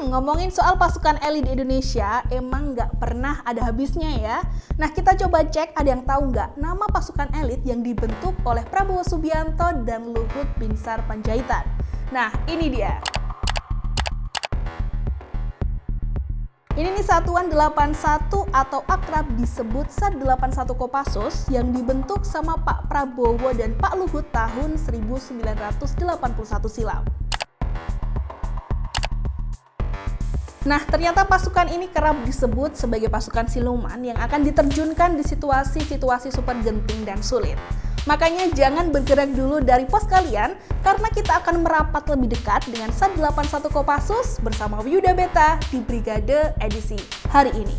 Ngomongin soal pasukan elit di Indonesia, emang nggak pernah ada habisnya ya. Nah, kita coba cek ada yang tahu nggak nama pasukan elit yang dibentuk oleh Prabowo Subianto dan Luhut Binsar Panjaitan. Nah, ini dia. Ini nih Satuan 81 atau akrab disebut Sat 81 Kopassus yang dibentuk sama Pak Prabowo dan Pak Luhut tahun 1981 silam. Nah, ternyata pasukan ini kerap disebut sebagai pasukan siluman yang akan diterjunkan di situasi-situasi super genting dan sulit. Makanya jangan bergerak dulu dari pos kalian, karena kita akan merapat lebih dekat dengan Sat 81 Kopassus bersama Wiyuda Beta di Brigade edisi hari ini.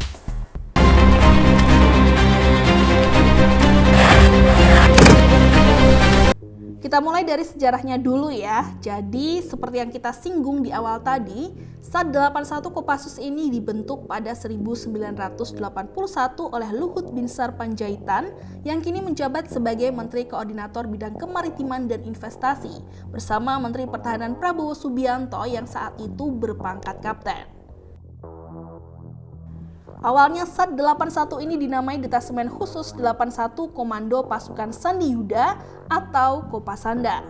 Kita mulai dari sejarahnya dulu ya. Jadi, seperti yang kita singgung di awal tadi, Sat 81 Kopassus ini dibentuk pada 1981 oleh Luhut Binsar Panjaitan yang kini menjabat sebagai Menteri Koordinator Bidang Kemaritiman dan Investasi bersama Menteri Pertahanan Prabowo Subianto yang saat itu berpangkat kapten. Awalnya Sat 81 ini dinamai Detasemen Khusus 81 Komando Pasukan Sandi Yuda atau Kopasanda.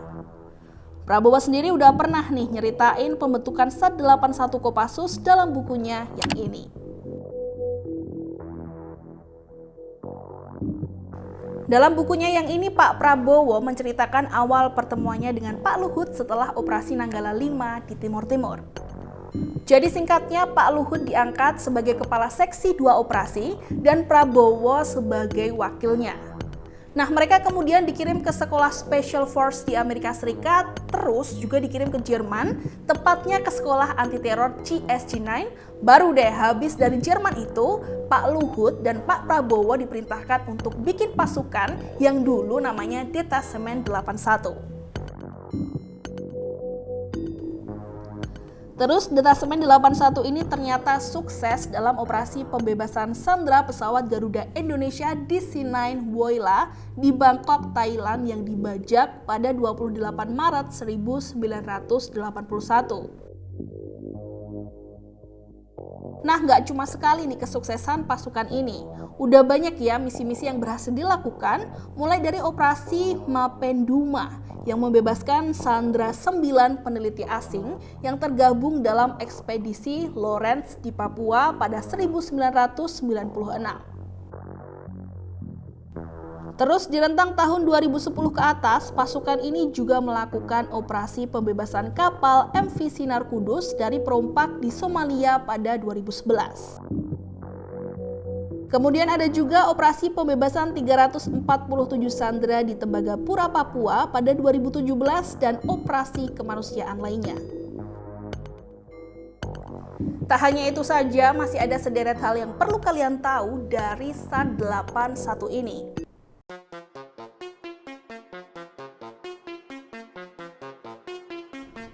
Prabowo sendiri udah pernah nih nyeritain pembentukan Sat 81 Kopassus dalam bukunya yang ini. Dalam bukunya yang ini, Pak Prabowo menceritakan awal pertemuannya dengan Pak Luhut setelah Operasi Nanggala 5 di Timur Timur. Jadi singkatnya, Pak Luhut diangkat sebagai Kepala Seksi 2 Operasi dan Prabowo sebagai wakilnya. Nah, mereka kemudian dikirim ke Sekolah Special Force di Amerika Serikat, terus juga dikirim ke Jerman, tepatnya ke Sekolah Anti-Teror CSG-9. Baru deh habis dari Jerman itu, Pak Luhut dan Pak Prabowo diperintahkan untuk bikin pasukan yang dulu namanya Detasemen 81. Terus Detasemen 81 ini ternyata sukses dalam operasi pembebasan sandera pesawat Garuda Indonesia DC-9 Woyla di Bangkok, Thailand yang dibajak pada 28 Maret 1981. Nah, nggak cuma sekali nih kesuksesan pasukan ini. Udah banyak ya misi-misi yang berhasil dilakukan, mulai dari operasi Mapenduma yang membebaskan sandera 9 peneliti asing yang tergabung dalam ekspedisi Lawrence di Papua pada 1996. Terus di rentang tahun 2010 ke atas, pasukan ini juga melakukan operasi pembebasan kapal MV Sinar Kudus dari perompak di Somalia pada 2011. Kemudian ada juga operasi pembebasan 347 sandera di Tembagapura, Papua pada 2017 dan operasi kemanusiaan lainnya. Tak hanya itu saja, masih ada sederet hal yang perlu kalian tahu dari Sat 81 ini.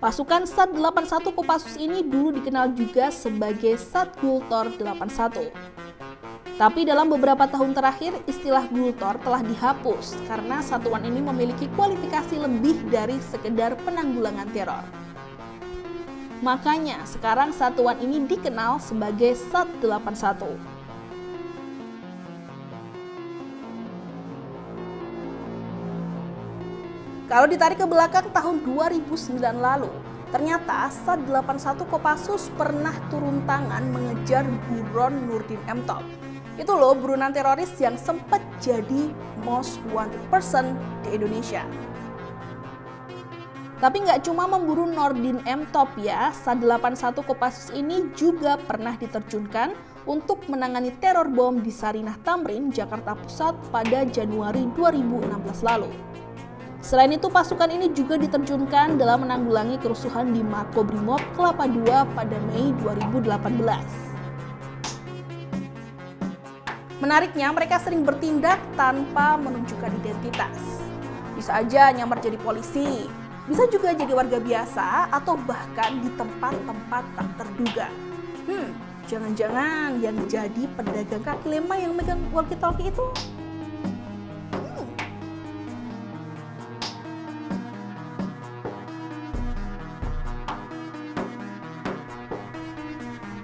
Pasukan Sat 81 Kopassus ini dulu dikenal juga sebagai Sat Gultor 81. Tapi dalam beberapa tahun terakhir, istilah Gultor telah dihapus karena satuan ini memiliki kualifikasi lebih dari sekedar penanggulangan teror. Makanya sekarang satuan ini dikenal sebagai Sat 81. Kalau ditarik ke belakang tahun 2009 lalu, ternyata Sat 81 Kopassus pernah turun tangan mengejar buron Nurdin M. Top. Itu loh buronan teroris yang sempat jadi most wanted person di Indonesia. Tapi nggak cuma memburu Nurdin M. Top ya, Sat 81 Kopassus ini juga pernah diterjunkan untuk menangani teror bom di Sarinah Tamrin, Jakarta Pusat pada Januari 2016 lalu. Selain itu, pasukan ini juga diterjunkan dalam menanggulangi kerusuhan di Makobrimob Kelapa II pada Mei 2018. Menariknya, mereka sering bertindak tanpa menunjukkan identitas. Bisa aja nyamar jadi polisi, bisa juga jadi warga biasa, atau bahkan di tempat-tempat tak terduga. Jangan-jangan yang jadi pedagang kaki lima yang megang walkie-talkie itu?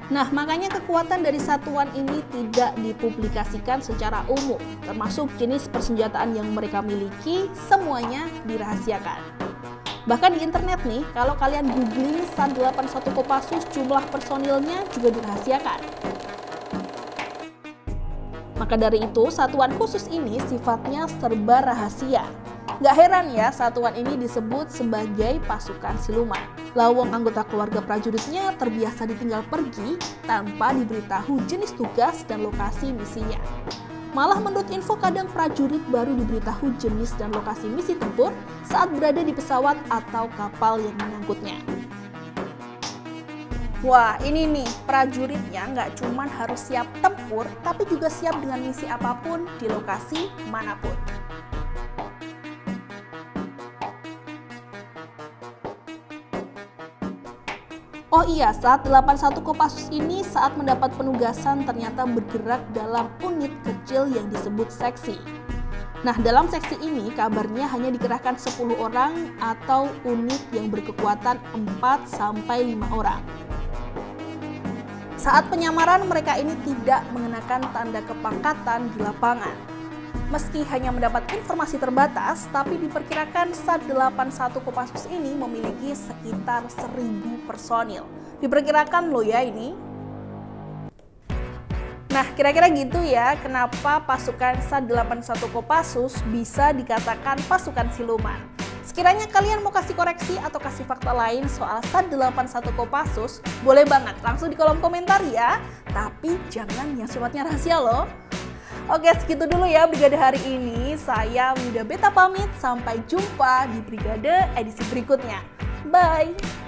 Nah, makanya kekuatan dari satuan ini tidak dipublikasikan secara umum, termasuk jenis persenjataan yang mereka miliki, semuanya dirahasiakan. Bahkan di internet nih, kalau kalian googling SAT 81 Kopassus, jumlah personilnya juga dirahasiakan. Maka dari itu, satuan khusus ini sifatnya serba rahasia. Gak heran ya, satuan ini disebut sebagai pasukan siluman. Lawang anggota keluarga prajuritnya terbiasa ditinggal pergi tanpa diberitahu jenis tugas dan lokasi misinya. Malah menurut info kadang prajurit baru diberitahu jenis dan lokasi misi tempur saat berada di pesawat atau kapal yang mengangkutnya. Wah, ini nih, prajuritnya nggak cuma harus siap tempur, tapi juga siap dengan misi apapun di lokasi manapun. Oh iya, SAT 81 Kopassus ini saat mendapat penugasan ternyata bergerak dalam unit kecil yang disebut seksi. Nah, dalam seksi ini kabarnya hanya dikerahkan 10 orang atau unit yang berkekuatan 4-5 orang. Saat penyamaran, mereka ini tidak mengenakan tanda kepangkatan di lapangan. Meski hanya mendapat informasi terbatas, tapi diperkirakan SAT 81 Kopassus ini memiliki sekitar 1.000 personil. Diperkirakan loh ya ini. Nah, kira-kira gitu ya kenapa pasukan SAT 81 Kopassus bisa dikatakan pasukan siluman. Sekiranya kalian mau kasih koreksi atau kasih fakta lain soal SAT 81 Kopassus, boleh banget langsung di kolom komentar ya. Tapi jangan yang sifatnya rahasia loh. Oke, segitu dulu ya Brigade hari ini. Saya Wida Beta pamit, sampai jumpa di Brigade edisi berikutnya. Bye!